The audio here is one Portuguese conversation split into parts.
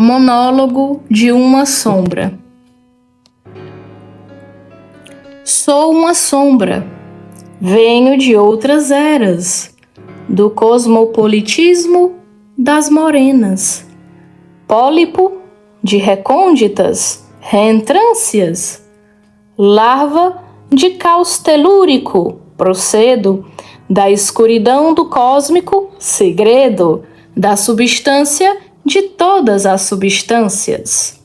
Monólogo de uma sombra. Sou uma sombra, venho de outras eras, do cosmopolitismo das morenas, pólipo de recônditas reentrâncias, larva de caos telúrico, procedo da escuridão do cósmico segredo, da substância de todas as substâncias.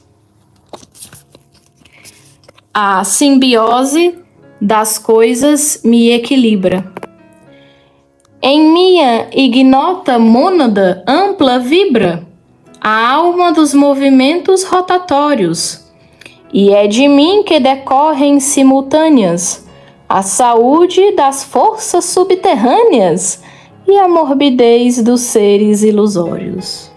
A simbiose das coisas me equilibra. Em minha ignota mônada ampla vibra a alma dos movimentos rotatórios, e é de mim que decorrem simultâneas a saúde das forças subterrâneas e a morbidez dos seres ilusórios.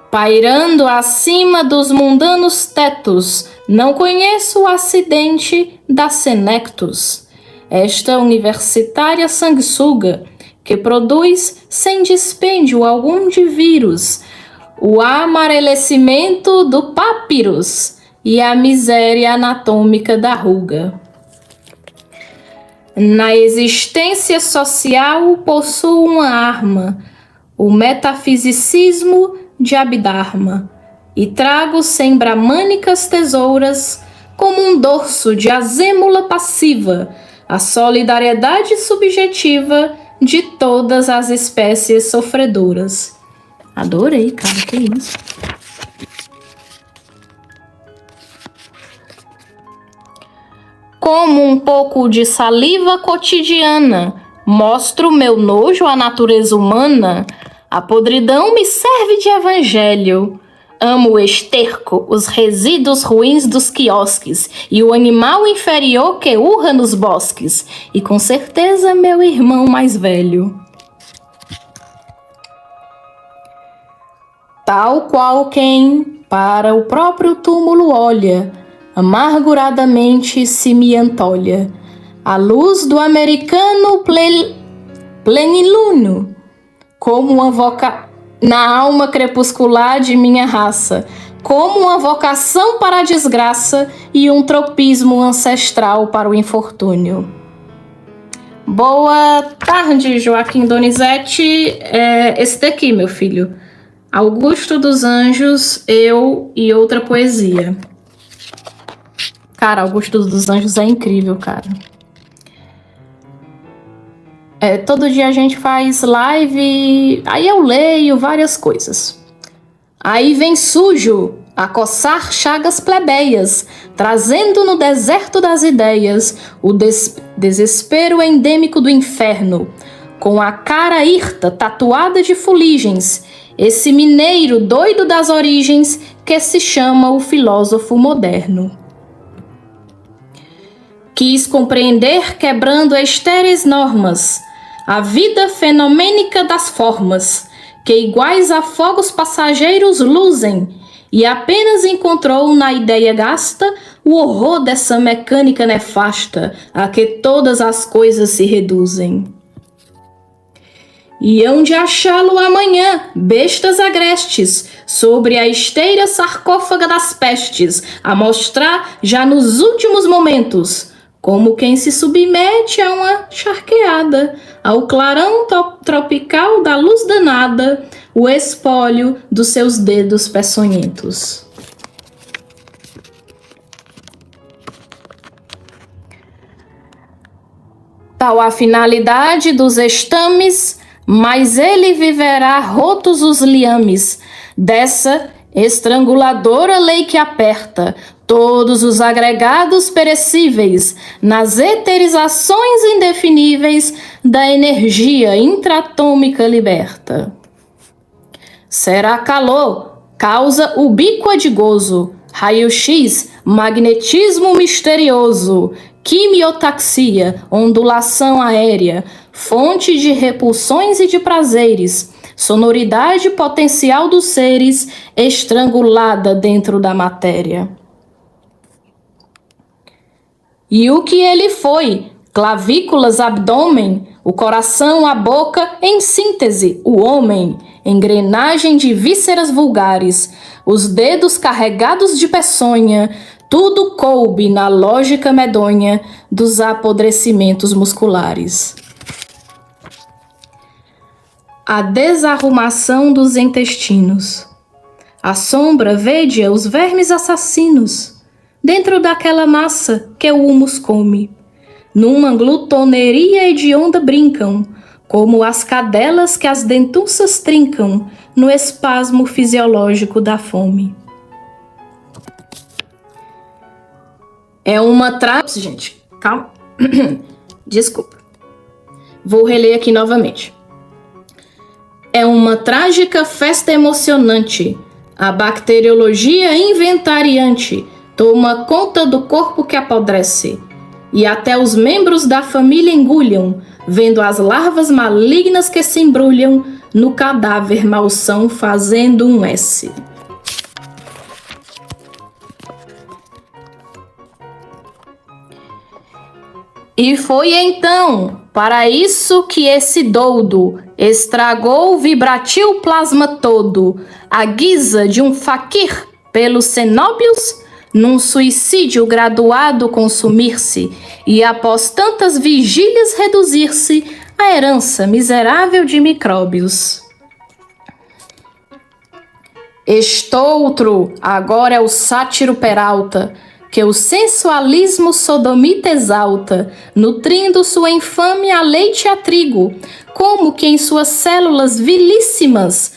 Pairando acima dos mundanos tetos, não conheço o acidente da senectus, esta universitária sanguessuga que produz, sem dispêndio algum de vírus, o amarelecimento do papyrus e a miséria anatômica da ruga. Na existência social possuo uma arma, o metafisicismo de Abdharma, e trago sem bramânicas tesouras, como um dorso de azêmula passiva, a solidariedade subjetiva de todas as espécies sofredoras. Adorei, cara, que isso. Como um pouco de saliva cotidiana, mostro meu nojo à natureza humana. A podridão me serve de evangelho. Amo o esterco, os resíduos ruins dos quiosques e o animal inferior que urra nos bosques. E com certeza meu irmão mais velho. Tal qual quem para o próprio túmulo olha, amarguradamente se me antolha a luz do americano plenilúnio, como uma na alma crepuscular de minha raça, como uma vocação para a desgraça e um tropismo ancestral para o infortúnio. Boa tarde, Joaquim Donizete. Esse daqui, meu filho. Augusto dos Anjos, Eu e Outra Poesia. Cara, Augusto dos Anjos é incrível, cara. Todo dia a gente faz live, aí eu leio várias coisas. Aí vem sujo a coçar chagas plebeias, trazendo no deserto das ideias o desespero endêmico do inferno, com a cara hirta tatuada de fuligens, esse mineiro doido das origens que se chama o filósofo moderno. Quis compreender, quebrando estéreis normas, a vida fenomênica das formas, que iguais a fogos passageiros luzem, e apenas encontrou na ideia gasta o horror dessa mecânica nefasta, a que todas as coisas se reduzem. E hão de achá-lo amanhã, bestas agrestes, sobre a esteira sarcófaga das pestes, a mostrar já nos últimos momentos, como quem se submete a uma charqueada, ao clarão tropical da luz danada, o espólio dos seus dedos peçonhentos. Tal a finalidade dos estames, mas ele viverá rotos os liames dessa estranguladora lei que aperta todos os agregados perecíveis nas eterizações indefiníveis da energia intratômica liberta. Será calor, causa ubíqua de gozo, raio-x, magnetismo misterioso, quimiotaxia, ondulação aérea, fonte de repulsões e de prazeres, sonoridade potencial dos seres estrangulada dentro da matéria. E o que ele foi? Clavículas, abdômen, o coração, a boca, em síntese, o homem, engrenagem de vísceras vulgares, os dedos carregados de peçonha, tudo coube na lógica medonha dos apodrecimentos musculares. A desarrumação dos intestinos. A sombra vede os vermes assassinos, dentro daquela massa que o humus come. Numa glutoneria hedionda brincam, como as cadelas que as dentuças trincam no espasmo fisiológico da fome. É uma Gente, calma. Desculpa. Vou reler aqui novamente. É uma trágica festa emocionante. A bacteriologia inventariante toma conta do corpo que apodrece. E até os membros da família engulham, vendo as larvas malignas que se embrulham no cadáver malsão fazendo um S. E foi então, para isso que esse doudo estragou o vibratil plasma todo, à guisa de um faquir pelos cenóbios, num suicídio graduado consumir-se, e após tantas vigílias reduzir-se à herança miserável de micróbios. Estoutro, agora é o sátiro Peralta, que o sensualismo sodomita exalta, nutrindo sua infâmia a leite e a trigo, como que em suas células vilíssimas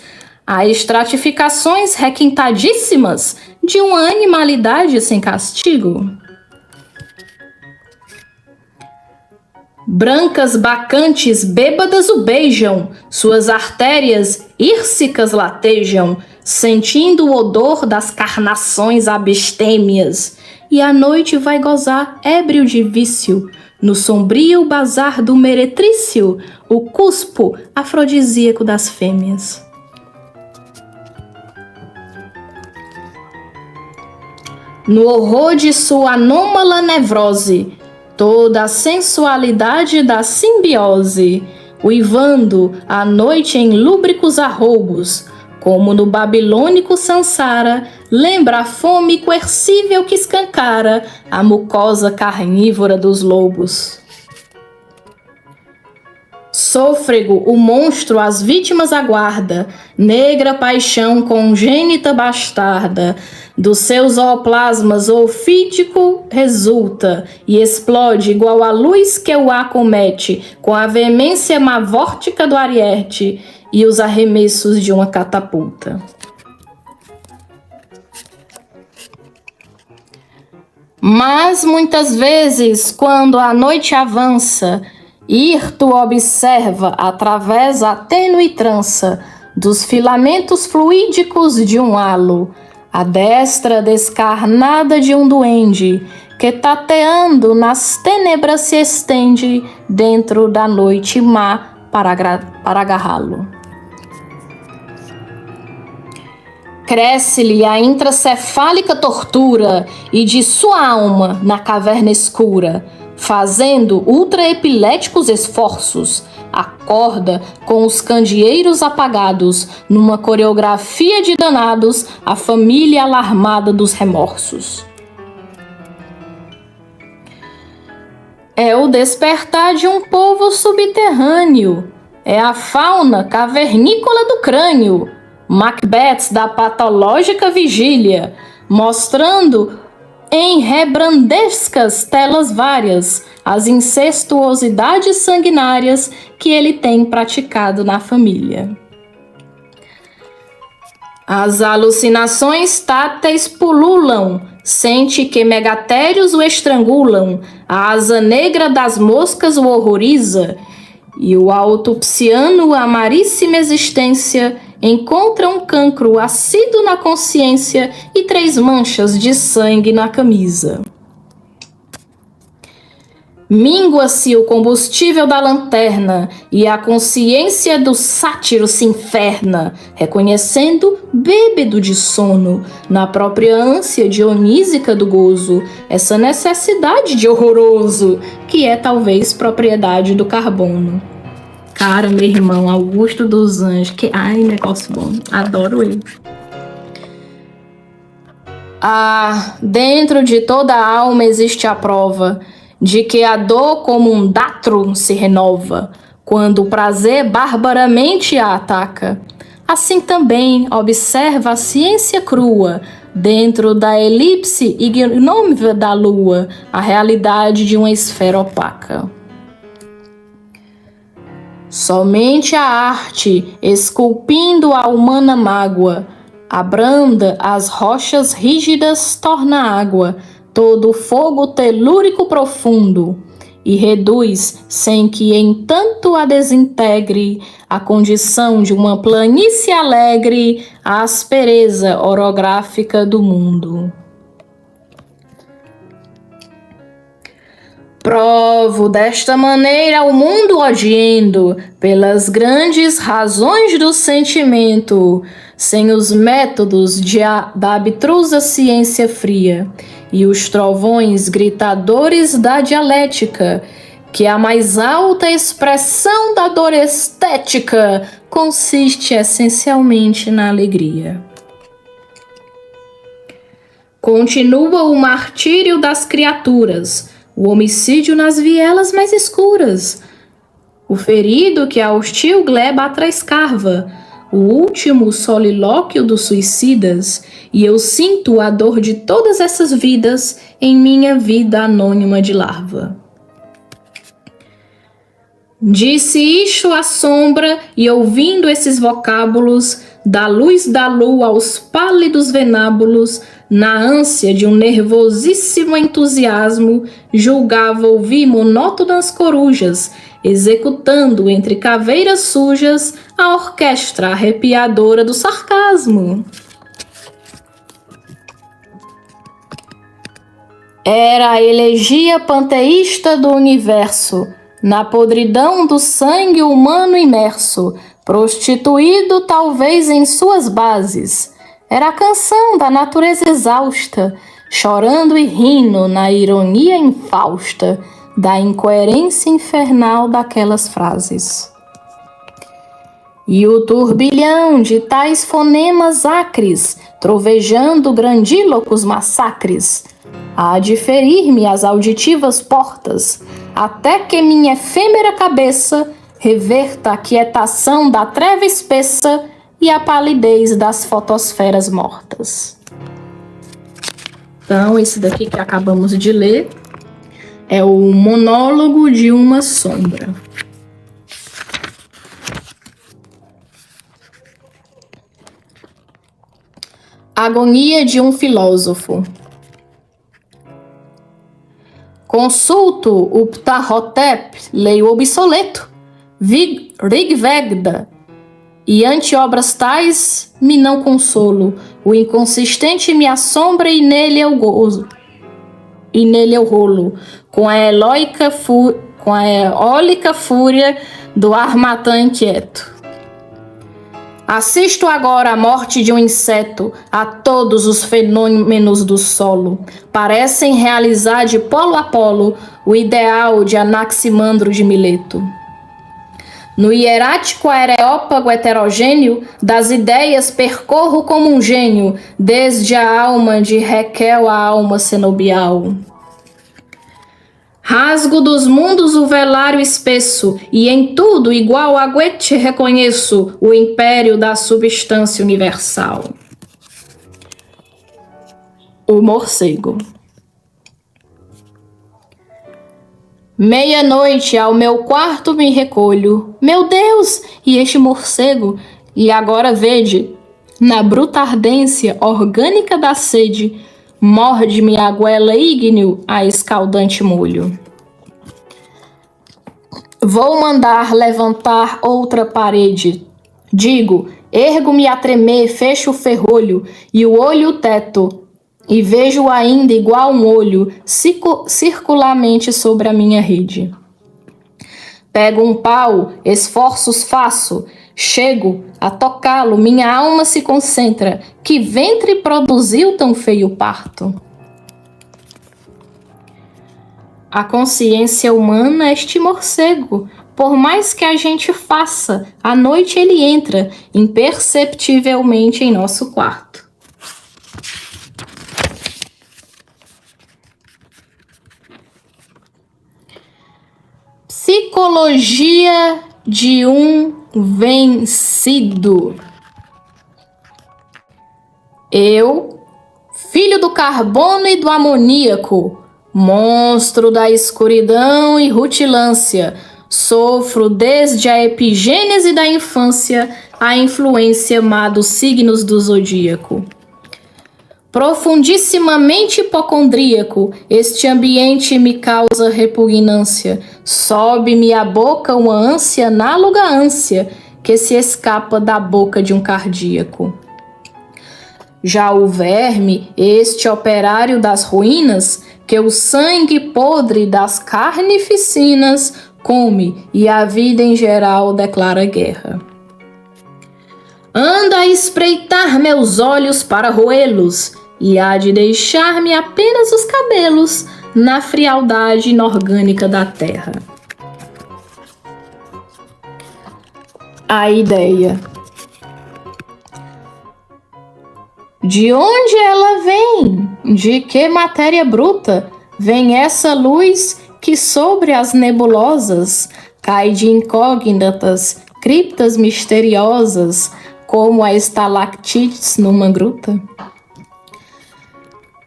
há estratificações requintadíssimas de uma animalidade sem castigo. Brancas bacantes bêbadas o beijam, suas artérias hírsicas latejam, sentindo o odor das carnações abstêmias, e à noite vai gozar ébrio de vício, no sombrio bazar do meretrício, o cuspo afrodisíaco das fêmeas. No horror de sua anômala nevrose, toda a sensualidade da simbiose, uivando à noite em lúbricos arroubos, como no babilônico Sansara, lembra a fome coercível que escancara a mucosa carnívora dos lobos. Sôfrego, o monstro as vítimas aguarda, negra paixão congênita bastarda, dos seus zooplasmas ofídico resulta e explode igual a luz que o acomete, com a veemência mavórtica do ariete e os arremessos de uma catapulta. Mas muitas vezes, quando a noite avança, hirto observa através a tênue trança dos filamentos fluídicos de um halo, a destra descarnada de um duende, que tateando nas tenebras se estende dentro da noite má para agarrá-lo. Cresce-lhe a intracefálica tortura e de sua alma na caverna escura, fazendo ultraepiléticos esforços, acorda com os candeeiros apagados numa coreografia de danados a família alarmada dos remorsos. É o despertar de um povo subterrâneo, é a fauna cavernícola do crânio, Macbeths da patológica vigília, mostrando em rebrandescas telas várias as incestuosidades sanguinárias que ele tem praticado na família. As alucinações táteis pululam, sente que megatérios o estrangulam, a asa negra das moscas o horroriza, e o autopsiano amaríssima existência encontra um cancro assíduo na consciência e 3 manchas de sangue na camisa. Mingua-se o combustível da lanterna e a consciência do sátiro se inferna, reconhecendo, bêbedo de sono, na própria ânsia dionísica do gozo, essa necessidade de horroroso, que é talvez propriedade do carbono. Cara, meu irmão, Augusto dos Anjos. Ai, negócio bom. Adoro ele. Dentro de toda a alma existe a prova de que a dor como um datro se renova quando o prazer barbaramente a ataca. Assim também observa a ciência crua dentro da elipse ignômia da lua, a realidade de uma esfera opaca. Somente a arte, esculpindo a humana mágoa, abranda as rochas rígidas, torna água todo o fogo telúrico profundo e reduz, sem que em tanto a desintegre, a condição de uma planície alegre, a aspereza orográfica do mundo. Provo desta maneira o mundo odiando pelas grandes razões do sentimento, sem os métodos da abstrusa ciência fria e os trovões gritadores da dialética, que a mais alta expressão da dor estética consiste essencialmente na alegria. Continua o martírio das criaturas, o homicídio nas vielas mais escuras, o ferido que a hostil gleba atrás-carva, o último solilóquio dos suicidas, e eu sinto a dor de todas essas vidas em minha vida anônima de larva. Disse isto à sombra, e ouvindo esses vocábulos, da luz da lua aos pálidos venábulos, na ânsia de um nervosíssimo entusiasmo, julgava ouvir monótonas corujas, executando entre caveiras sujas a orquestra arrepiadora do sarcasmo. Era a elegia panteísta do universo, na podridão do sangue humano imerso, prostituído talvez em suas bases. Era a canção da natureza exausta, chorando e rindo na ironia infausta da incoerência infernal daquelas frases. E o turbilhão de tais fonemas acres, trovejando grandílocos massacres, há de ferir-me as auditivas portas, até que minha efêmera cabeça reverta a quietação da treva espessa e a palidez das fotosferas mortas. Então, esse daqui que acabamos de ler é o Monólogo de uma Sombra. Agonia de um filósofo. Consulto o Ptahhotep, leio obsoleto, Rigveda, e ante obras tais me não consolo, o inconsistente me assombra e nele eu gozo, e nele eu rolo, com a eólica fúria do armatã inquieto. Assisto agora à morte de um inseto, a todos os fenômenos do solo. Parecem realizar de polo a polo o ideal de Anaximandro de Mileto. No hierático areópago heterogêneo das ideias percorro como um gênio, desde a alma de Raquel à alma cenobial. Rasgo dos mundos o velário espesso, e em tudo, igual a Goethe, reconheço o império da substância universal. O morcego. Meia-noite ao meu quarto me recolho. Meu Deus! E este morcego? E agora vede, na bruta ardência orgânica da sede, morde-me a goela ígneo a escaldante molho. Vou mandar levantar outra parede. Digo, ergo-me a tremer, fecho o ferrolho e o olho o teto, e vejo ainda igual um olho circularmente sobre a minha rede. Pego um pau, esforços faço, chego a tocá-lo, minha alma se concentra. Que ventre produziu tão feio parto? A consciência humana é este morcego, por mais que a gente faça, à noite ele entra imperceptivelmente em nosso quarto. Psicologia de um vencido. Eu, filho do carbono e do amoníaco, monstro da escuridão e rutilância, sofro desde a epigênese da infância a influência má dos signos do zodíaco. Profundissimamente hipocondríaco, este ambiente me causa repugnância. Sobe-me à boca uma ânsia análoga à ânsia que se escapa da boca de um cardíaco. Já o verme, este operário das ruínas, que o sangue podre das carnificinas come e a vida em geral declara guerra. Anda a espreitar meus olhos para roê-los, e há de deixar-me apenas os cabelos na frialdade inorgânica da terra. A ideia. De onde ela vem? De que matéria bruta vem essa luz que sobre as nebulosas cai de incógnitas, criptas misteriosas, como a estalactites numa gruta?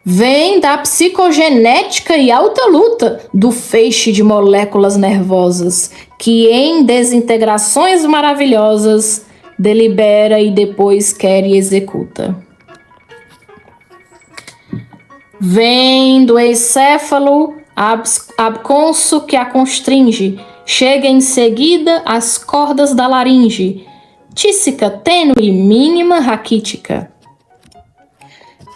Vem da psicogenética e alta luta do feixe de moléculas nervosas, que em desintegrações maravilhosas delibera e depois quer e executa. Vem do encéfalo abconso que a constringe, chega em seguida às cordas da laringe, tísica, tênue, mínima, raquítica.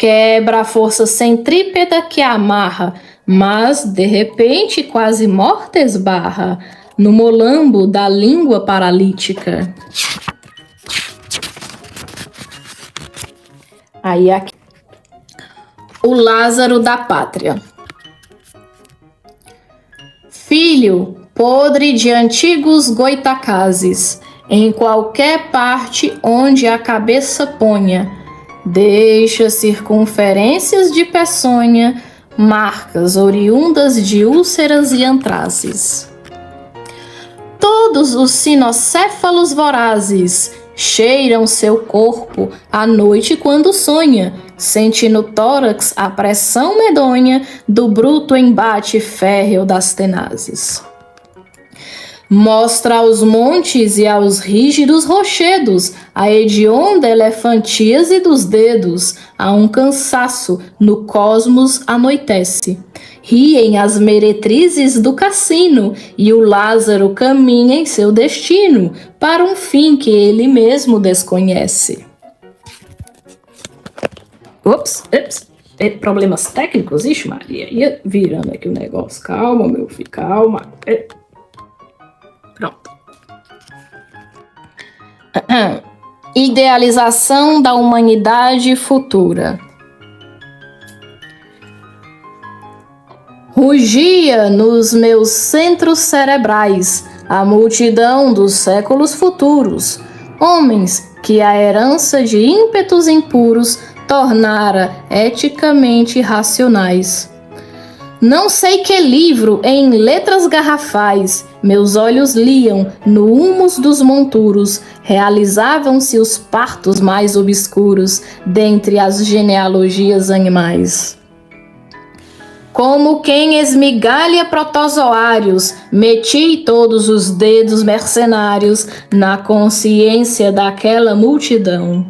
Quebra a força centrípeta que a amarra, mas, de repente, quase morta esbarra no molambo da língua paralítica. Aí aqui. O Lázaro da pátria. Filho, podre de antigos goitacazes, em qualquer parte onde a cabeça ponha, deixa circunferências de peçonha, marcas oriundas de úlceras e antrazes. Todos os sinocéfalos vorazes cheiram seu corpo à noite quando sonha, sente no tórax a pressão medonha do bruto embate férreo das tenazes. Mostra aos montes e aos rígidos rochedos a hedionda elefantíase dos dedos, a um cansaço no cosmos anoitece. Riem as meretrizes do cassino e o Lázaro caminha em seu destino para um fim que ele mesmo desconhece. Ups. Problemas técnicos? Ixi, Maria, ia virando aqui o negócio. Calma, meu filho, calma. Pronto. Idealização da humanidade futura. Rugia nos meus centros cerebrais a multidão dos séculos futuros, homens que a herança de ímpetos impuros tornara eticamente racionais. Não sei que livro em letras garrafais meus olhos liam no humus dos monturos, realizavam-se os partos mais obscuros dentre as genealogias animais. Como quem esmigalha protozoários, meti todos os dedos mercenários na consciência daquela multidão.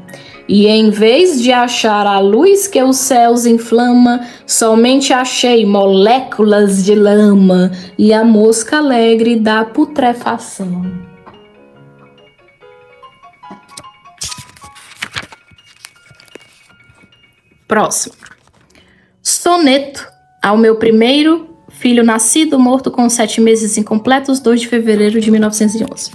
E em vez de achar a luz que os céus inflama, somente achei moléculas de lama e a mosca alegre da putrefação. Próximo. Soneto ao meu primeiro filho nascido, morto com 7 meses incompletos, 2 de fevereiro de 1911.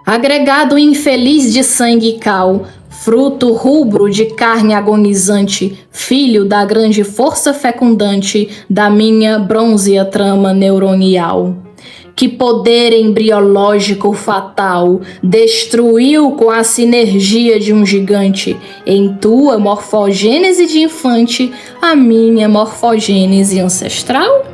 Agregado infeliz de sangue e cal, fruto rubro de carne agonizante, filho da grande força fecundante da minha brônzea trama neuronial. Que poder embriológico fatal destruiu com a sinergia de um gigante em tua morfogênese de infante a minha morfogênese ancestral?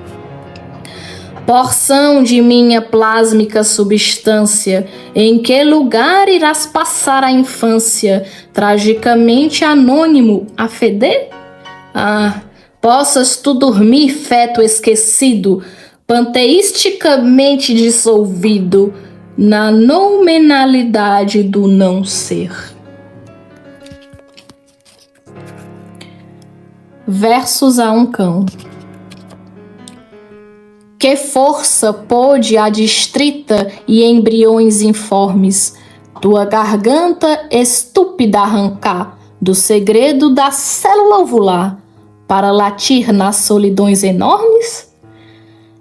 Porção de minha plásmica substância, em que lugar irás passar a infância, tragicamente anônimo a feder? Ah, possas tu dormir, feto esquecido, panteisticamente dissolvido na noumenalidade do não ser. Versos a um cão. Que força pôde a distrita e embriões informes tua garganta estúpida arrancar do segredo da célula ovular para latir nas solidões enormes?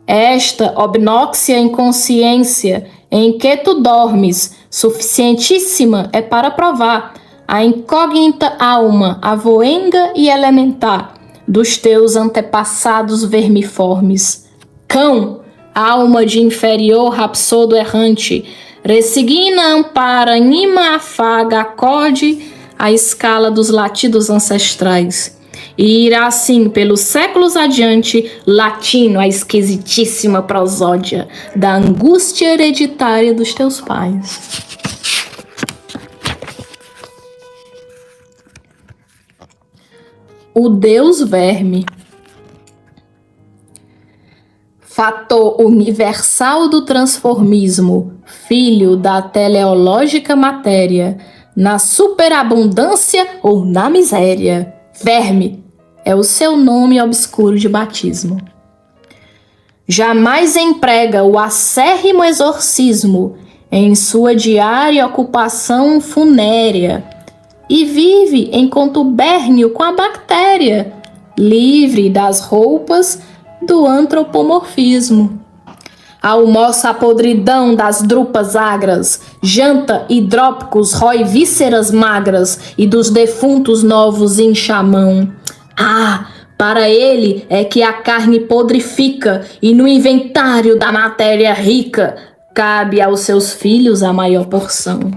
Esta obnóxia inconsciência em que tu dormes, suficientíssima é para provar a incógnita alma avoenga e elementar dos teus antepassados vermiformes. Cão, alma de inferior rapsodo errante, ressigna, ampara, anima, afaga, acode a escala dos latidos ancestrais. E irá assim pelos séculos adiante, latindo a esquisitíssima prosódia da angústia hereditária dos teus pais. O Deus Verme. Fator universal do transformismo, filho da teleológica matéria, na superabundância ou na miséria. Verme é o seu nome obscuro de batismo. Jamais emprega o acérrimo exorcismo em sua diária ocupação funérea e vive em contubérnio com a bactéria, livre das roupas do antropomorfismo. Almoça a podridão das drupas agras, janta hidrópicos, rói vísceras magras e dos defuntos novos incha a mão. Ah, para ele é que a carne podre fica e no inventário da matéria rica cabe aos seus filhos a maior porção.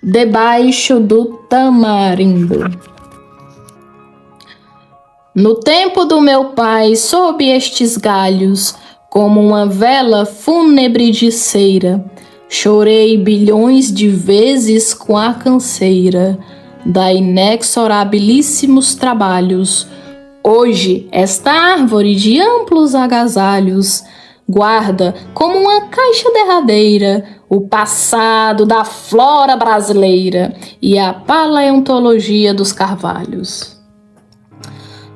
Debaixo do tamarindo. No tempo do meu pai, sob estes galhos, como uma vela fúnebre de cera, chorei bilhões de vezes com a canseira da inexorabilíssimos trabalhos. Hoje, esta árvore de amplos agasalhos guarda como uma caixa derradeira o passado da flora brasileira e a paleontologia dos carvalhos.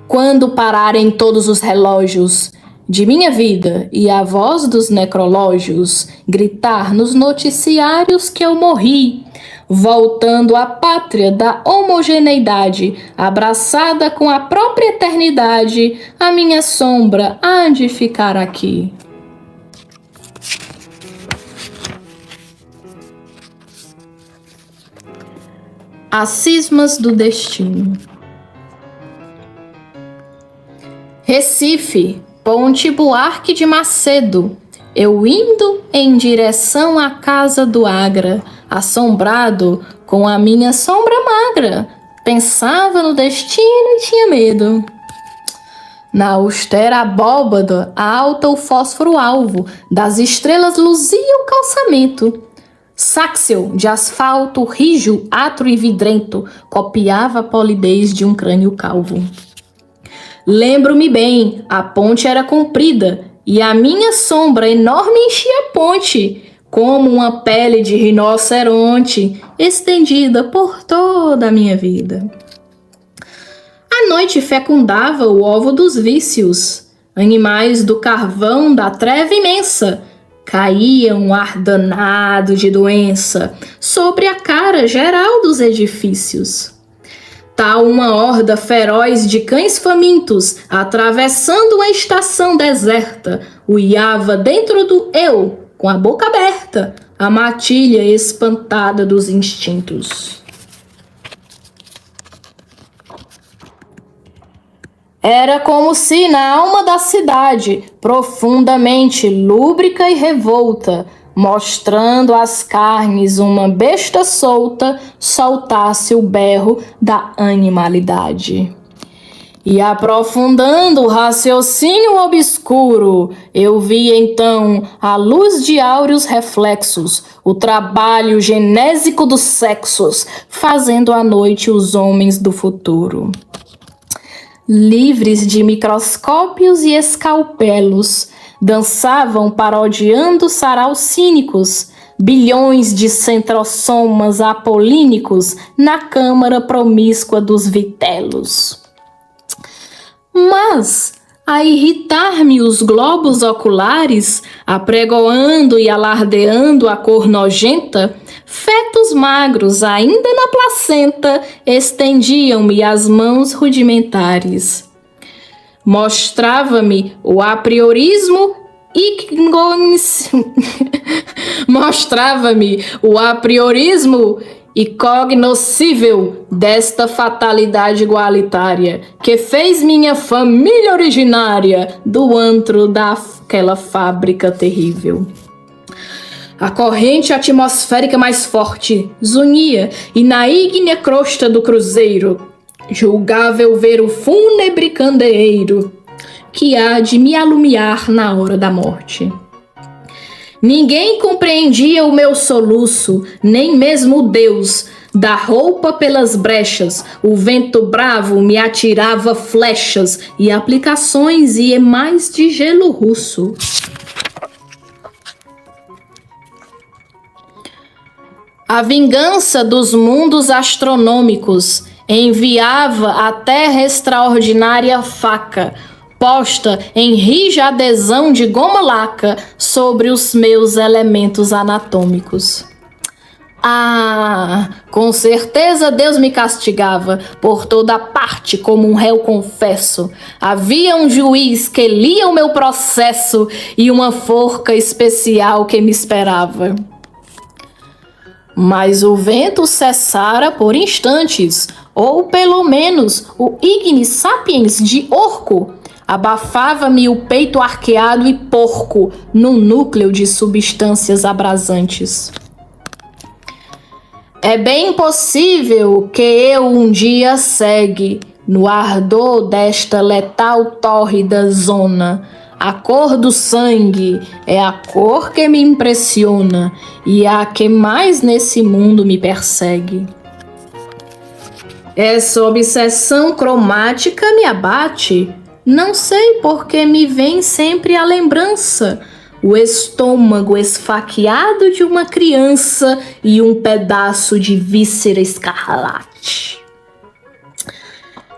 Quando pararem todos os relógios de minha vida e a voz dos necrológios gritar nos noticiários que eu morri, voltando à pátria da homogeneidade, abraçada com a própria eternidade, a minha sombra há de ficar aqui. As cismas do destino. Recife, Ponte Buarque de Macedo, eu indo em direção à casa do Agra, assombrado com a minha sombra magra, pensava no destino e tinha medo. Na austera abóbada, alta o fósforo alvo, das estrelas luzia o calçamento. Sáxil de asfalto rijo, atro e vidrento, copiava a polidez de um crânio calvo. Lembro-me bem, a ponte era comprida e a minha sombra enorme enchia a ponte, como uma pele de rinoceronte estendida por toda a minha vida. A noite fecundava o ovo dos vícios, animais do carvão da treva imensa, caía um ar danado de doença sobre a cara geral dos edifícios. Tal uma horda feroz de cães famintos, atravessando uma estação deserta, uiava dentro do eu, com a boca aberta, a matilha espantada dos instintos. Era como se na alma da cidade, profundamente lúbrica e revolta, mostrando às carnes uma besta solta, soltasse o berro da animalidade. E aprofundando o raciocínio obscuro, eu vi então, à luz de áureos reflexos, o trabalho genésico dos sexos, fazendo à noite os homens do futuro. Livres de microscópios e escalpelos, dançavam parodiando saraus cínicos, bilhões de centrosomas apolínicos na câmara promíscua dos vitelos. Mas, a irritar-me os globos oculares, apregoando e alardeando a cor nojenta, fetos magros, ainda na placenta, estendiam-me as mãos rudimentares. Mostrava-me o apriorismo e cognoscível desta fatalidade igualitária, que fez minha família originária do antro daquela fábrica terrível. A corrente atmosférica mais forte zunia, e na ígnea crosta do cruzeiro, julgável ver o fúnebre candeeiro que há de me alumiar na hora da morte. Ninguém compreendia o meu soluço, nem mesmo o Deus. Da roupa pelas brechas, o vento bravo me atirava flechas e aplicações e mais de gelo russo. A vingança dos mundos astronômicos enviava a terra extraordinária faca, posta em rija adesão de goma laca sobre os meus elementos anatômicos. Ah, com certeza Deus me castigava por toda parte como um réu confesso. Havia um juiz que lia o meu processo e uma forca especial que me esperava. Mas o vento cessara por instantes, ou pelo menos o ignis sapiens de Orco abafava-me o peito arqueado e porco num núcleo de substâncias abrasantes. É bem possível que eu um dia segue no ardor desta letal tórrida zona. A cor do sangue é a cor que me impressiona e a que mais nesse mundo me persegue. Essa obsessão cromática me abate. Não sei por que me vem sempre a lembrança, o estômago esfaqueado de uma criança e um pedaço de víscera escarlate.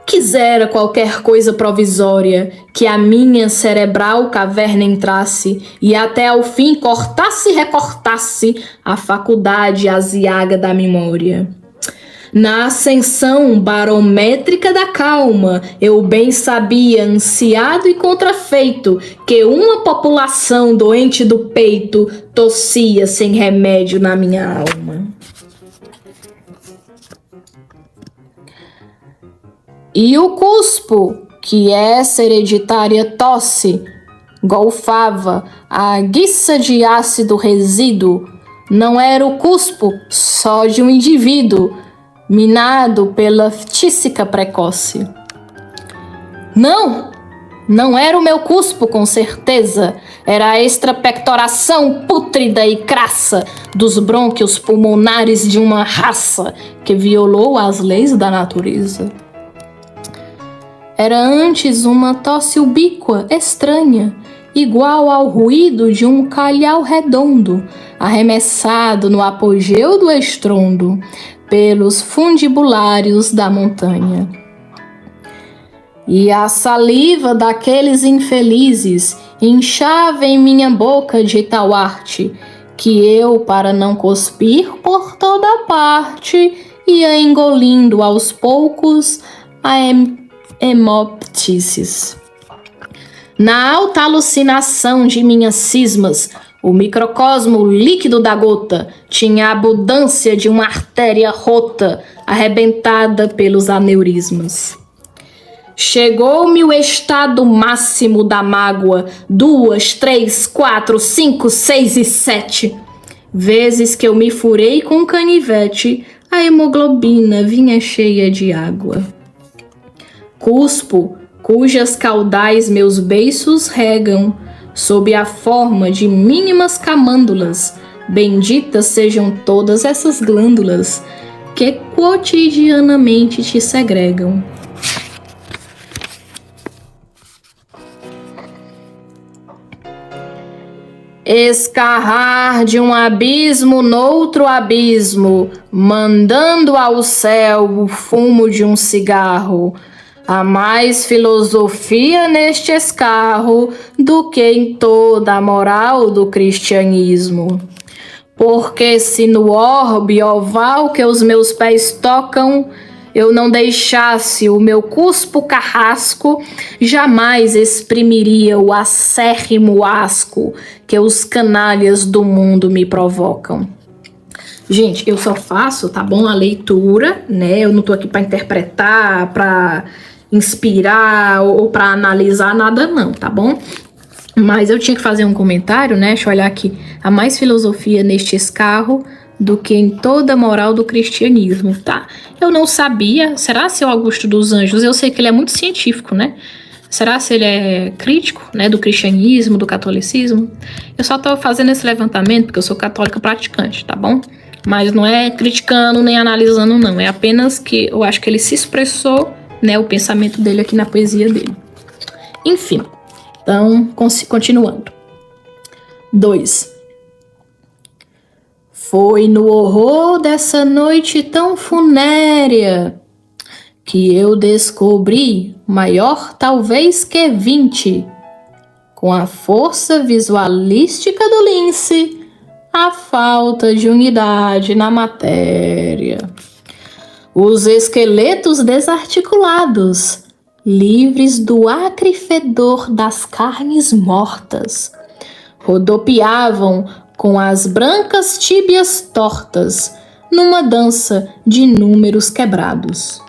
Quisera qualquer coisa provisória, que a minha cerebral caverna entrasse e até ao fim cortasse e recortasse a faculdade aziaga da memória. Na ascensão barométrica da calma, eu bem sabia, ansiado e contrafeito, que uma população doente do peito tossia sem remédio na minha alma. E o cuspo, que essa hereditária tosse, golfava a guiça de ácido resíduo, não era o cuspo só de um indivíduo, minado pela tísica precoce. Não era o meu cuspo, com certeza. Era a extrapectoração pútrida e crassa dos brônquios pulmonares de uma raça que violou as leis da natureza. Era antes uma tosse ubíqua, estranha, igual ao ruído de um calhau redondo, arremessado no apogeu do estrondo, pelos fundibulários da montanha. E a saliva daqueles infelizes inchava em minha boca de tal arte, que eu, para não cuspir por toda parte, ia engolindo aos poucos a hemoptises. Na alta alucinação de minhas cismas, o microcosmo líquido da gota tinha a abundância de uma artéria rota, arrebentada pelos aneurismas. Chegou-me o estado máximo da mágoa, 2, 3, 4, 5, 6 e 7 vezes que eu me furei com canivete, a hemoglobina vinha cheia de água. Cuspo, cujas caudais meus beiços regam, sob a forma de mínimas camândulas, benditas sejam todas essas glândulas que cotidianamente te segregam. Escarrar de um abismo noutro abismo, mandando ao céu o fumo de um cigarro. Há mais filosofia neste escarro do que em toda a moral do cristianismo. Porque se no orbe oval que os meus pés tocam, eu não deixasse o meu cuspo carrasco, jamais exprimiria o acérrimo asco que os canalhas do mundo me provocam. Gente, eu só faço, tá bom, a leitura, né? Eu não tô aqui para interpretar, para inspirar ou para analisar nada não, tá bom? Mas eu tinha que fazer um comentário, né? Deixa eu olhar aqui. Há mais filosofia neste escarro do que em toda a moral do cristianismo, tá? Eu não sabia. Será se o Augusto dos Anjos, eu sei que ele é muito científico, né? Será se ele é crítico, né, do cristianismo, do catolicismo? Eu só tô fazendo esse levantamento porque eu sou católica praticante, tá bom? Mas não é criticando nem analisando, não. É apenas que eu acho que ele se expressou, né, o pensamento dele aqui na poesia dele. Enfim, então, continuando. 2. Foi no horror dessa noite tão funérea que eu descobri, maior talvez que 20, com a força visualística do lince, a falta de unidade na matéria. Os esqueletos desarticulados, livres do acre fedor das carnes mortas, rodopiavam com as brancas tíbias tortas, numa dança de números quebrados.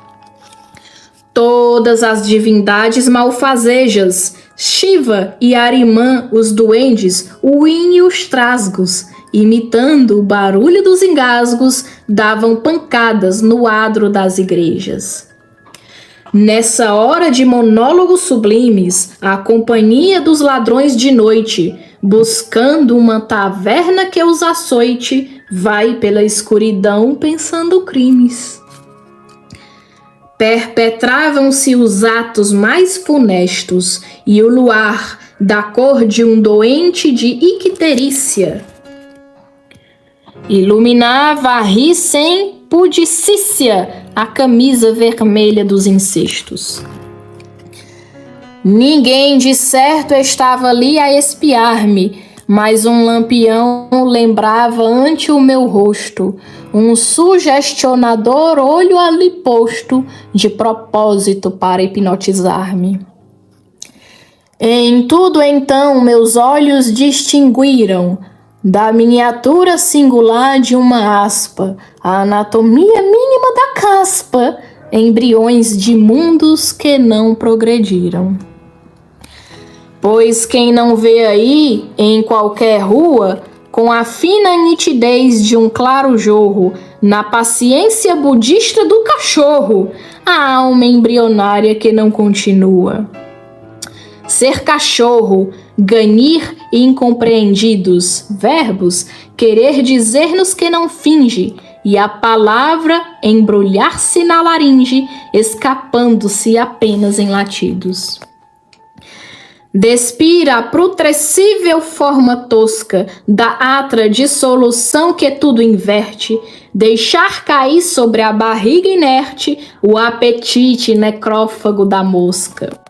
Todas as divindades malfazejas, Shiva e Arimã, os duendes, Uin e os trasgos, imitando o barulho dos engasgos, davam pancadas no adro das igrejas. Nessa hora de monólogos sublimes, a companhia dos ladrões de noite, buscando uma taverna que os açoite, vai pela escuridão pensando crimes. Perpetravam-se os atos mais funestos e o luar, da cor de um doente de icterícia, iluminava a rir sem pudicícia a camisa vermelha dos incestos. Ninguém de certo estava ali a espiar-me, mas um lampião lembrava ante o meu rosto, um sugestionador olho ali posto, de propósito para hipnotizar-me. Em tudo então meus olhos distinguiram, da miniatura singular de uma aspa, a anatomia mínima da caspa, embriões de mundos que não progrediram. Pois quem não vê aí, em qualquer rua, com a fina nitidez de um claro jorro, na paciência budista do cachorro, a alma embrionária que não continua. Ser cachorro, ganir e incompreendidos, verbos, querer dizer-nos que não finge, e a palavra embrulhar-se na laringe, escapando-se apenas em latidos. Despira a putrescível forma tosca da atra dissolução que tudo inverte, deixar cair sobre a barriga inerte o apetite necrófago da mosca.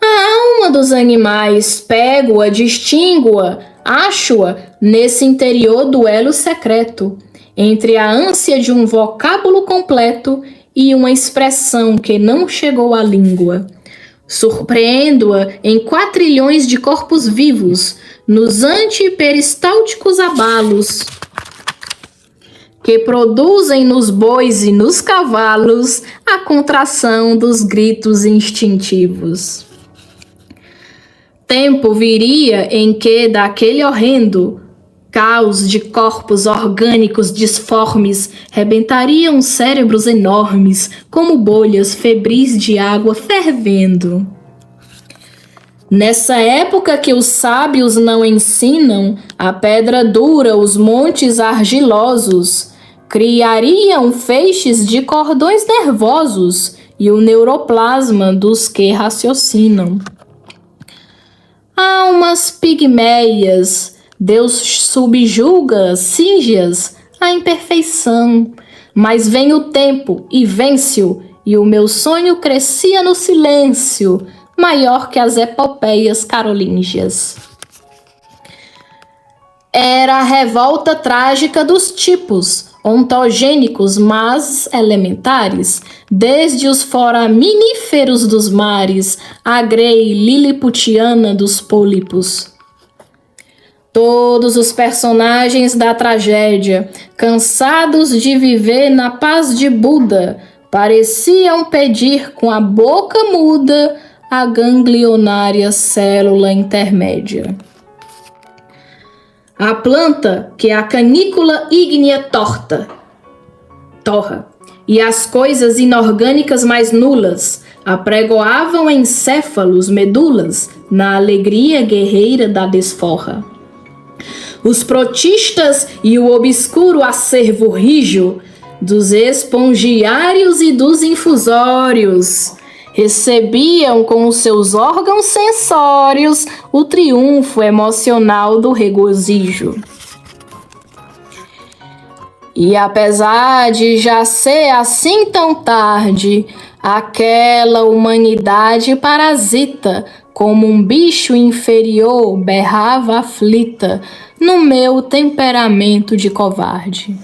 A alma dos animais, pego-a, distingo-a, acho-a nesse interior duelo secreto, entre a ânsia de um vocábulo completo e uma expressão que não chegou à língua. Surpreendo-a em quatrilhões de corpos vivos, nos antiperistálticos abalos, que produzem nos bois e nos cavalos a contração dos gritos instintivos. Tempo viria em que daquele horrendo caos de corpos orgânicos disformes rebentariam cérebros enormes como bolhas febris de água fervendo. Nessa época que os sábios não ensinam, a pedra dura, os montes argilosos, criariam feixes de cordões nervosos e o neuroplasma dos que raciocinam. Almas pigmeias, Deus subjuga, cinge-as à imperfeição, mas vem o tempo e vence-o, e o meu sonho crescia no silêncio, maior que as epopeias carolíngias. Era a revolta trágica dos tipos, ontogênicos mas elementares, desde os foraminíferos dos mares, à grei liliputiana dos pólipos. Todos os personagens da tragédia, cansados de viver na paz de Buda, pareciam pedir com a boca muda a ganglionária célula intermédia. A planta que a canícula ígnea torra, e as coisas inorgânicas mais nulas apregoavam encéfalos, medulas, na alegria guerreira da desforra. Os protistas e o obscuro acervo rijo dos espongiários e dos infusórios recebiam com os seus órgãos sensórios o triunfo emocional do regozijo. E apesar de já ser assim tão tarde, aquela humanidade parasita, como um bicho inferior, berrava aflita no meu temperamento de covarde.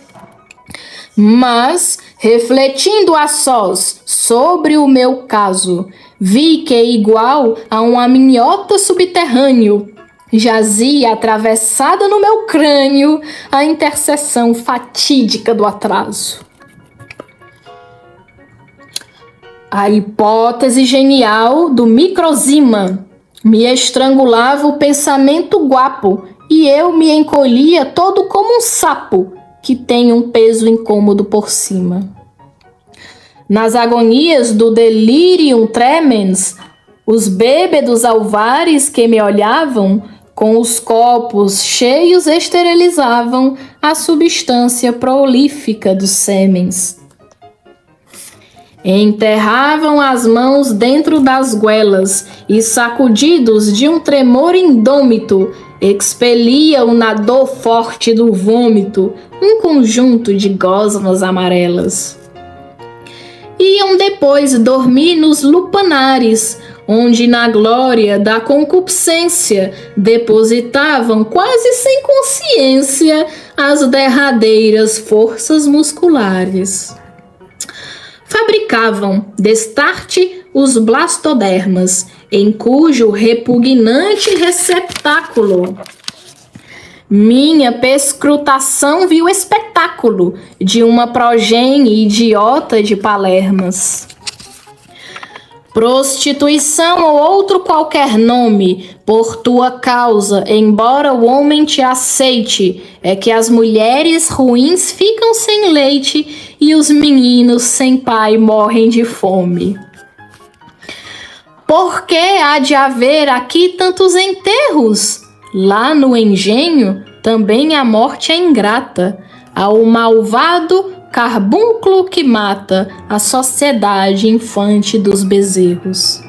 Mas, refletindo a sós sobre o meu caso, vi que, igual a um amniota subterrâneo, jazia atravessada no meu crânio a intercessão fatídica do atraso. A hipótese genial do microzima me estrangulava o pensamento guapo e eu me encolhia todo como um sapo que tem um peso incômodo por cima. Nas agonias do delirium tremens, os bêbedos alvares que me olhavam, com os copos cheios esterilizavam a substância prolífica dos sêmens. Enterravam as mãos dentro das goelas e, sacudidos de um tremor indômito, expeliam na dor forte do vômito um conjunto de gosmas amarelas. Iam depois dormir nos lupanares, onde na glória da concupiscência depositavam quase sem consciência as derradeiras forças musculares. Fabricavam, destarte, os blastodermas, em cujo repugnante receptáculo minha perscrutação viu espetáculo de uma progenie idiota de palermas. Prostituição ou outro qualquer nome, por tua causa, embora o homem te aceite, é que as mulheres ruins ficam sem leite e os meninos sem pai morrem de fome. Por que há de haver aqui tantos enterros? Lá no engenho também a morte é ingrata, ao malvado carbúnculo que mata a sociedade infante dos bezerros.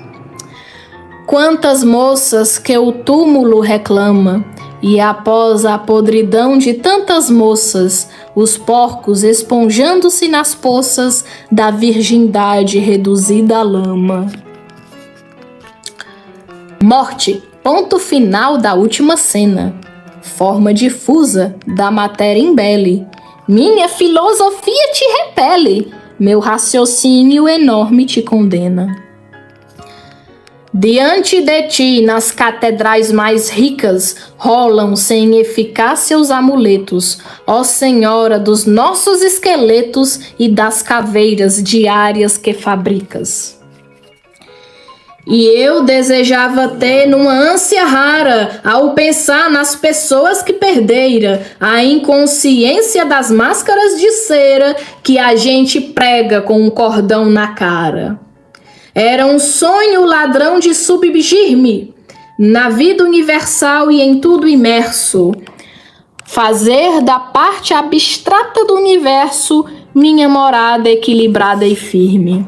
Quantas moças que o túmulo reclama, e após a podridão de tantas moças, os porcos esponjando-se nas poças da virgindade reduzida à lama. Morte, ponto final da última cena. Forma difusa da matéria embele. Minha filosofia te repele, meu raciocínio enorme te condena. Diante de ti, nas catedrais mais ricas, rolam sem eficácia os amuletos, ó Senhora dos nossos esqueletos e das caveiras diárias que fabricas. E eu desejava ter numa ânsia rara, ao pensar nas pessoas que perdeira, a inconsciência das máscaras de cera que a gente prega com um cordão na cara. Era um sonho ladrão de submergir-me na vida universal e em tudo imerso, fazer da parte abstrata do universo minha morada equilibrada e firme.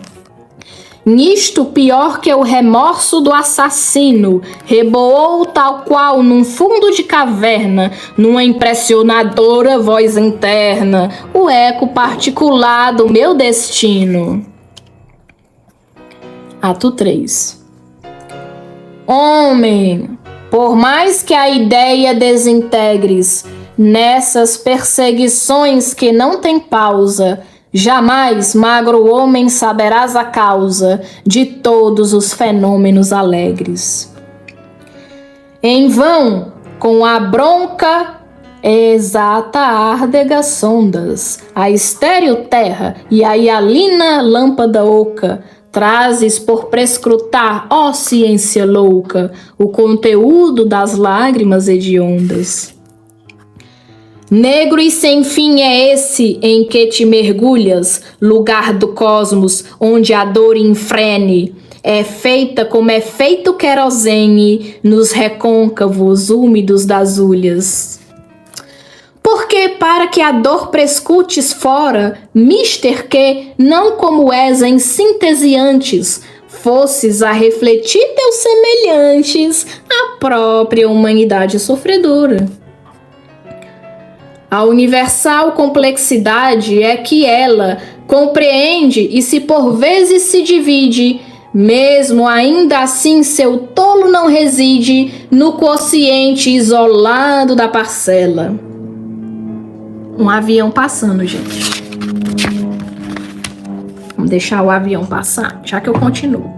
Nisto, pior que o remorso do assassino, reboou tal qual num fundo de caverna, numa impressionadora voz interna, o eco particular do meu destino. Ato 3. Homem, por mais que a ideia desintegres, nessas perseguições que não têm pausa, jamais, magro homem, saberás a causa de todos os fenômenos alegres. Em vão, com a bronca exata árdega sondas, a estéril terra e a hialina lâmpada oca, trazes por prescrutar, ó ciência louca, o conteúdo das lágrimas hediondas. Negro e sem fim é esse em que te mergulhas, lugar do cosmos, onde a dor infrene é feita como é feito querosene nos recôncavos úmidos das ulhas. Porque para que a dor prescutes fora, mister que, não como és em síntese antes, fosses a refletir teus semelhantes, a própria humanidade sofredora. A universal complexidade é que ela compreende e se por vezes se divide, mesmo ainda assim seu tolo não reside no quociente isolado da parcela. Um avião passando, gente. Vamos deixar o avião passar, já que eu continuo.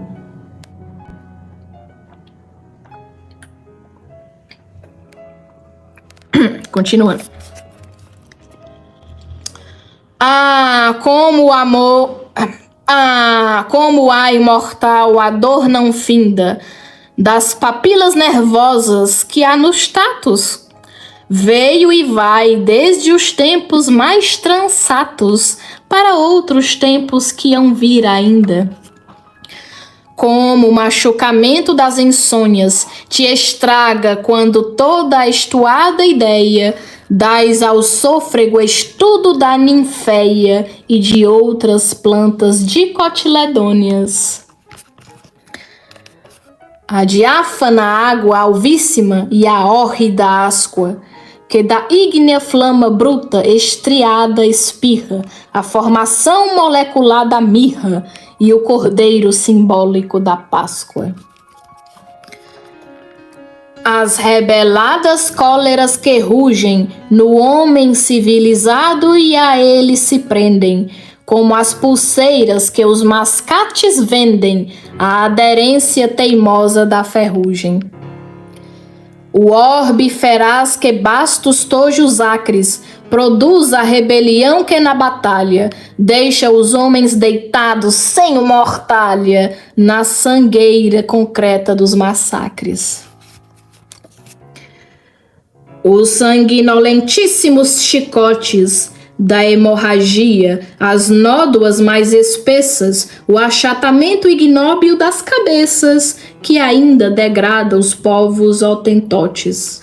Continuando. Como o amor... como a imortal a dor não finda das papilas nervosas que há nos tatos. Veio e vai desde os tempos mais transatos para outros tempos que hão vir ainda. Como o machucamento das insônias te estraga quando toda a estuada ideia dás ao sôfrego estudo da ninféia e de outras plantas dicotiledôneas. A diáfana água alvíssima e a hórrida ascua, que da ígnea flama bruta estriada espirra a formação molecular da mirra e o cordeiro simbólico da Páscoa. As rebeladas cóleras que rugem no homem civilizado e a ele se prendem, como as pulseiras que os mascates vendem, a aderência teimosa da ferrugem. O orbe feraz que bastos tojos acres produz a rebelião que na batalha deixa os homens deitados sem mortalha na sangueira concreta dos massacres. Os sanguinolentíssimos chicotes da hemorragia, as nódoas mais espessas, o achatamento ignóbil das cabeças que ainda degrada os povos hotentotes.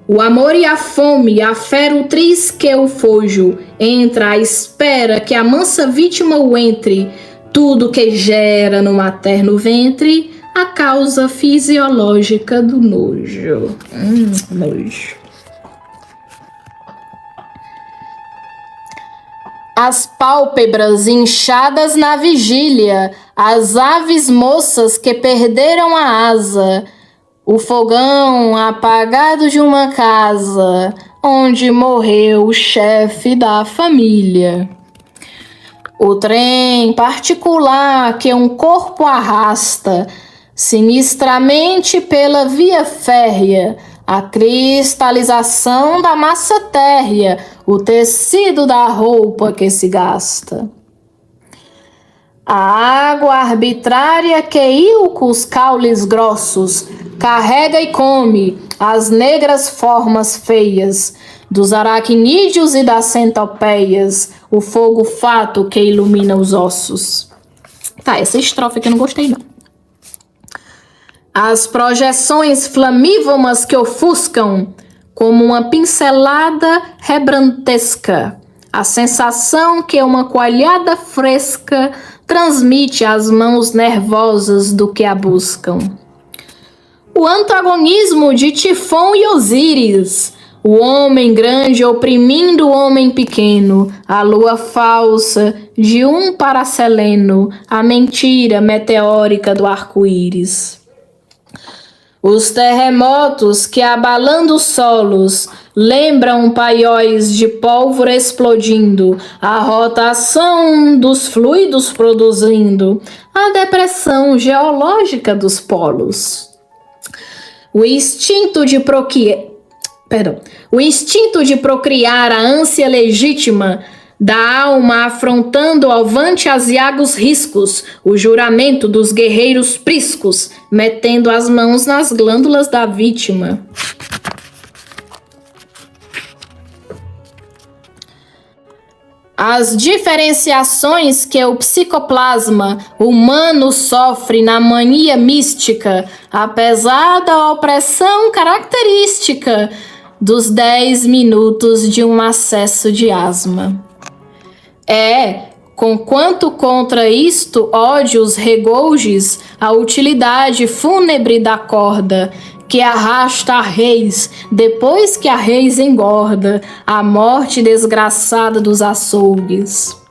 O amor e a fome, a ferutriz que o fojo, entra à espera que a mansa vítima o entre, tudo que gera no materno ventre, a causa fisiológica do nojo. Nojo. As pálpebras inchadas na vigília, as aves moças que perderam a asa, o fogão apagado de uma casa, onde morreu o chefe da família. O trem particular que um corpo arrasta, sinistramente pela via férrea, a cristalização da massa térrea, o tecido da roupa que se gasta. A água arbitrária que ilcos caules grossos carrega e come as negras formas feias dos aracnídeos e das centopeias, o fogo fato que ilumina os ossos. Tá, essa estrofe aqui eu não gostei não. As projeções flamívomas que ofuscam como uma pincelada rebrantesca, a sensação que uma coalhada fresca transmite às mãos nervosas do que a buscam. O antagonismo de Tifon e Osíris, o homem grande oprimindo o homem pequeno, a lua falsa de um Paraceleno, a mentira meteórica do arco-íris. Os terremotos que, abalando os solos, lembram paióis de pólvora explodindo, a rotação dos fluidos produzindo, a depressão geológica dos polos. O instinto de procriar, a ânsia legítima da alma afrontando avante asiagos riscos, o juramento dos guerreiros priscos, metendo as mãos nas glândulas da vítima. As diferenciações que o psicoplasma humano sofre na mania mística, apesar da opressão característica dos 10 minutos de um acesso de asma. Conquanto contra isto ódios regouges, a utilidade fúnebre da corda, que arrasta a reis, depois que a reis engorda, a morte desgraçada dos açougues.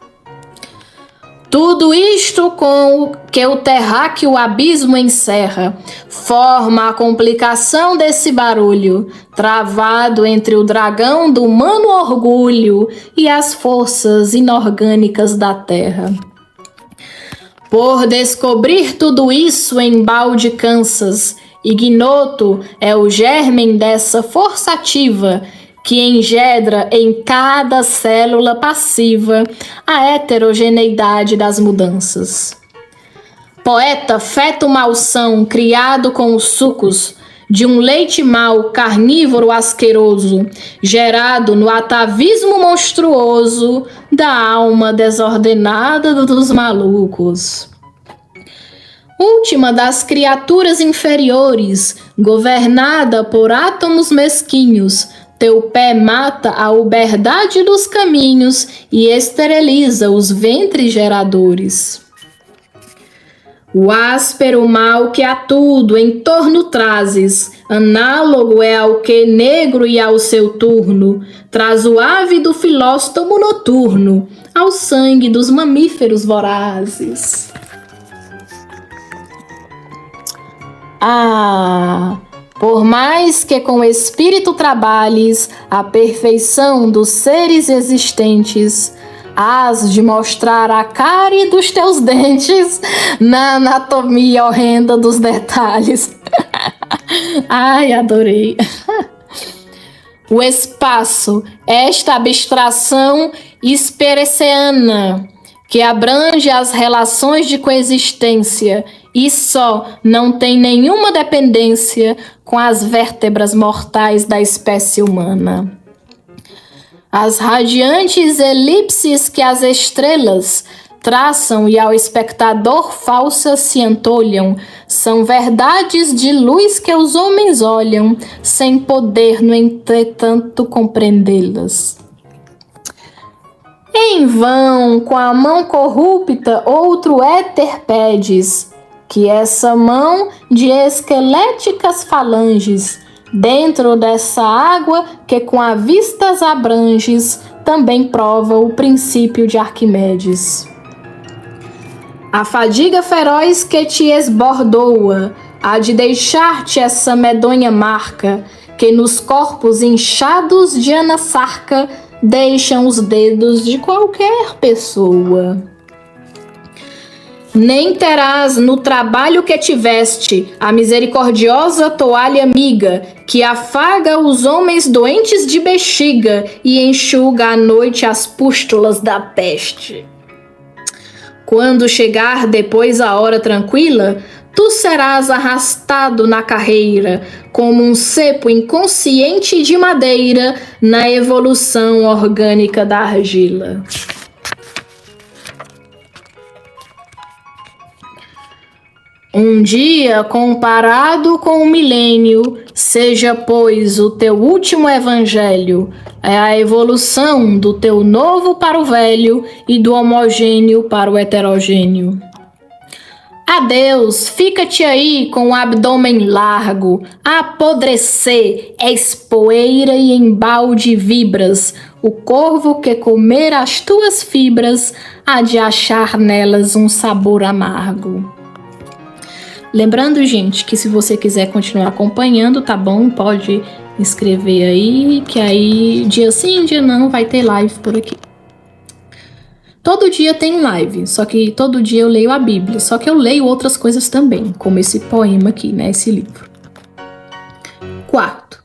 Tudo isto com o que o terráqueo abismo encerra, forma a complicação desse barulho, travado entre o dragão do humano orgulho e as forças inorgânicas da terra. Por descobrir tudo isso embalde cansas, ignoto é o germen dessa força ativa que engendra em cada célula passiva a heterogeneidade das mudanças. Poeta feto malsão criado com os sucos de um leite mau carnívoro asqueroso, gerado no atavismo monstruoso da alma desordenada dos malucos. Última das criaturas inferiores, governada por átomos mesquinhos, teu pé mata a uberdade dos caminhos e esteriliza os ventres geradores. O áspero mal que a tudo em torno trazes, análogo é ao que negro e ao seu turno, traz o ávido filóstomo noturno, ao sangue dos mamíferos vorazes. Por mais que com o espírito trabalhes a perfeição dos seres existentes, hás de mostrar a cárie dos teus dentes na anatomia horrenda dos detalhes. Ai, adorei. O espaço, esta abstração espereceana, que abrange as relações de coexistência e só não tem nenhuma dependência com as vértebras mortais da espécie humana. As radiantes elipses que as estrelas traçam e ao espectador falsas se antolham, são verdades de luz que os homens olham, sem poder, no entretanto, compreendê-las. Em vão, com a mão corrupta, outro éter pedes, que essa mão de esqueléticas falanges, dentro dessa água que com a vistas abranges, também prova o princípio de Arquimedes. A fadiga feroz que te esbordoa, há de deixar-te essa medonha marca, que nos corpos inchados de Anasarca deixam os dedos de qualquer pessoa. Nem terás no trabalho que tiveste a misericordiosa toalha amiga, que afaga os homens doentes de bexiga e enxuga à noite as pústulas da peste. Quando chegar depois a hora tranquila, tu serás arrastado na carreira, como um cepo inconsciente de madeira na evolução orgânica da argila. Um dia comparado com um milênio, seja, pois, o teu último evangelho, é a evolução do teu novo para o velho e do homogêneo para o heterogêneo. Adeus, fica-te aí com o abdômen largo, a apodrecer, és poeira e embalde vibras, o corvo que comer as tuas fibras há de achar nelas um sabor amargo. Lembrando, gente, que se você quiser continuar acompanhando, tá bom? Pode inscrever aí, que aí dia sim, dia não, vai ter live por aqui. Todo dia tem live, só que todo dia eu leio a Bíblia, só que eu leio outras coisas também, como esse poema aqui, né? Esse livro. Quarto.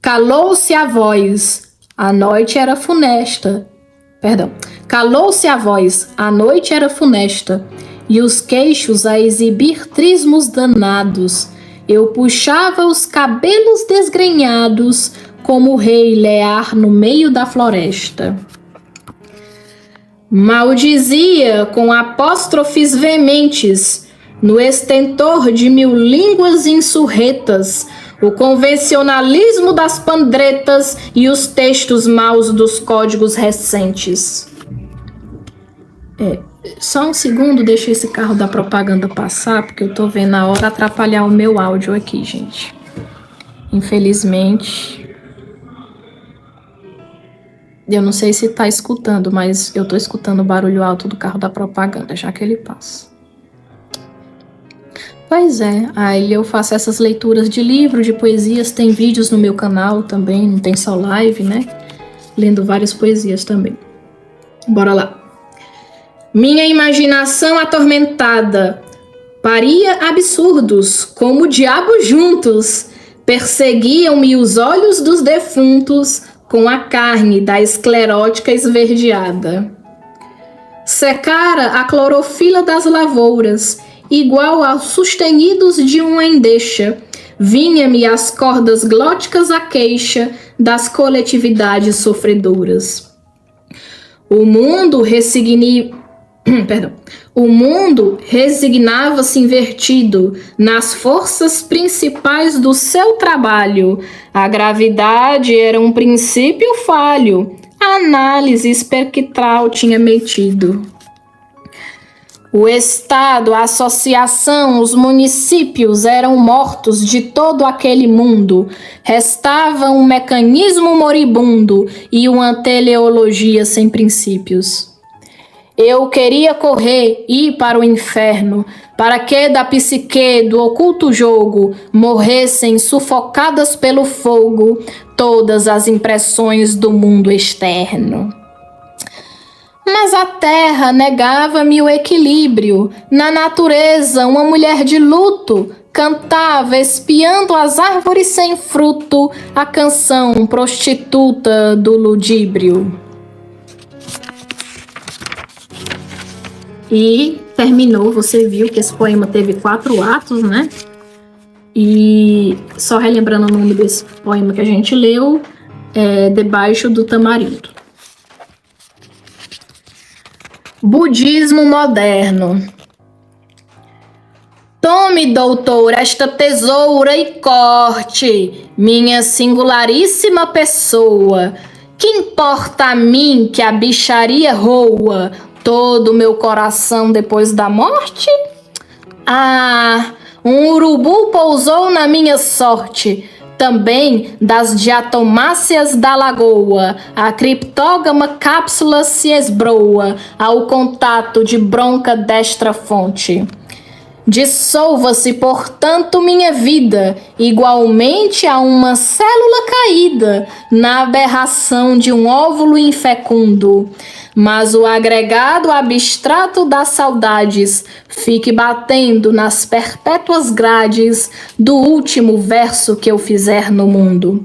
Calou-se a voz, a noite era funesta. Calou-se a voz, a noite era funesta. E os queixos a exibir trismos danados. Eu puxava os cabelos desgrenhados, como o rei Lear no meio da floresta. Maldizia com apóstrofes veementes, no estentor de 1000 línguas insurretas, o convencionalismo das pandretas e os textos maus dos códigos recentes. Só um segundo, deixa esse carro da propaganda passar, porque eu tô vendo a hora atrapalhar o meu áudio aqui, gente. Infelizmente. Eu não sei se tá escutando, mas eu tô escutando o barulho alto do carro da propaganda, já que ele passa. Pois é, aí eu faço essas leituras de livro, de poesias, tem vídeos no meu canal também, não tem só live, né? Lendo várias poesias também. Bora lá. Minha imaginação atormentada paria absurdos, como o diabo juntos. Perseguiam-me os olhos dos defuntos com a carne da esclerótica esverdeada. Secara a clorofila das lavouras, igual aos sustenidos de uma endecha. Vinha-me as cordas glóticas à queixa das coletividades sofredoras. O mundo resignava-se invertido nas forças principais do seu trabalho. A gravidade era um princípio falho. A análise espectral tinha metido. O Estado, a associação, os municípios eram mortos de todo aquele mundo. Restava um mecanismo moribundo e uma teleologia sem princípios. Eu queria correr, ir para o inferno, para que da psique do oculto jogo morressem sufocadas pelo fogo todas as impressões do mundo externo. Mas a terra negava-me o equilíbrio. Na natureza, uma mulher de luto cantava, espiando as árvores sem fruto, a canção prostituta do ludíbrio. E terminou, você viu que esse poema teve 4 atos, né? E só relembrando o nome desse poema que a gente leu, Debaixo do Tamarindo. Budismo moderno. Tome, doutor, esta tesoura e corte, minha singularíssima pessoa. Que importa a mim que a bicharia roa todo o meu coração depois da morte? Ah, um urubu pousou na minha sorte, também das diatomáceas da lagoa. A criptógama cápsula se esbroa ao contato de bronca desta fonte. Dissolva-se, portanto, minha vida, igualmente a uma célula caída na aberração de um óvulo infecundo. Mas o agregado abstrato das saudades fique batendo nas perpétuas grades do último verso que eu fizer no mundo.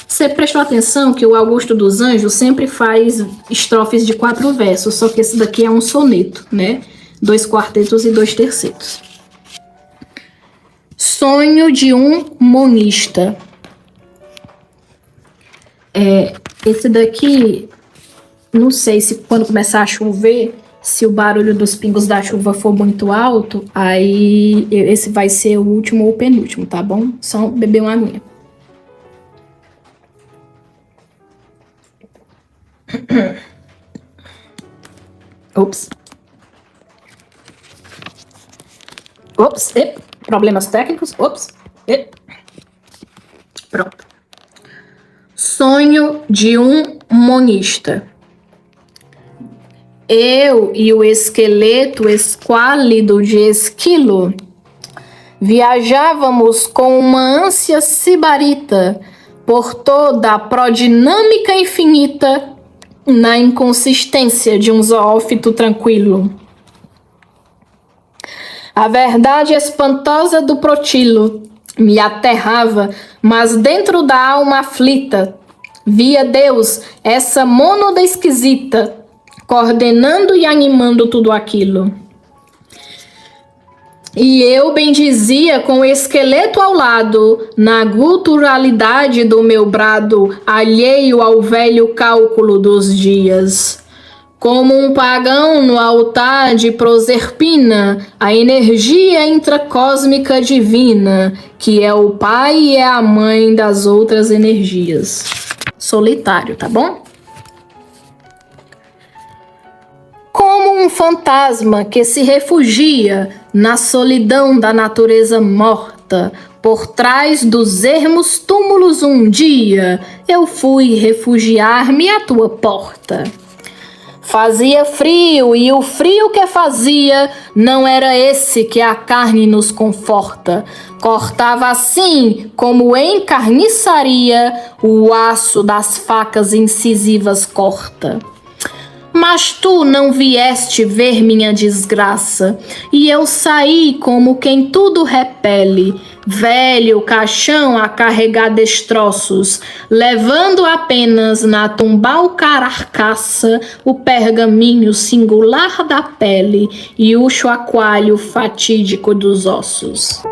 Você prestou atenção que o Augusto dos Anjos sempre faz estrofes de 4 versos, só que esse daqui é um soneto, né? 2 quartetos e 2 tercetos. Sonho de um monista. Esse daqui, não sei se quando começar a chover, se o barulho dos pingos da chuva for muito alto, aí esse vai ser o último ou penúltimo, tá bom? Só beber uma aguinha. Ops. Ops, problemas técnicos. Ops, pronto. Sonho de um monista. Eu e o esqueleto esquálido de Esquilo viajávamos com uma ânsia sibarita por toda a prodinâmica infinita na inconsistência de um zoófito tranquilo. A verdade espantosa do protilo me aterrava, mas dentro da alma aflita via Deus, essa mônada esquisita, coordenando e animando tudo aquilo. E eu bendizia com o esqueleto ao lado, na guturalidade do meu brado, alheio ao velho cálculo dos dias. Como um pagão no altar de Proserpina, a energia intracósmica divina, que é o pai e é a mãe das outras energias. Solitário, tá bom? Como um fantasma que se refugia na solidão da natureza morta, por trás dos ermos túmulos um dia, eu fui refugiar-me à tua porta. Fazia frio, e o frio que fazia não era esse que a carne nos conforta. Cortava assim, como em carniçaria, o aço das facas incisivas corta. Mas tu não vieste ver minha desgraça, e eu saí como quem tudo repele, velho caixão a carregar destroços, levando apenas na tumbal carcaça o pergaminho singular da pele e o chocoalho fatídico dos ossos.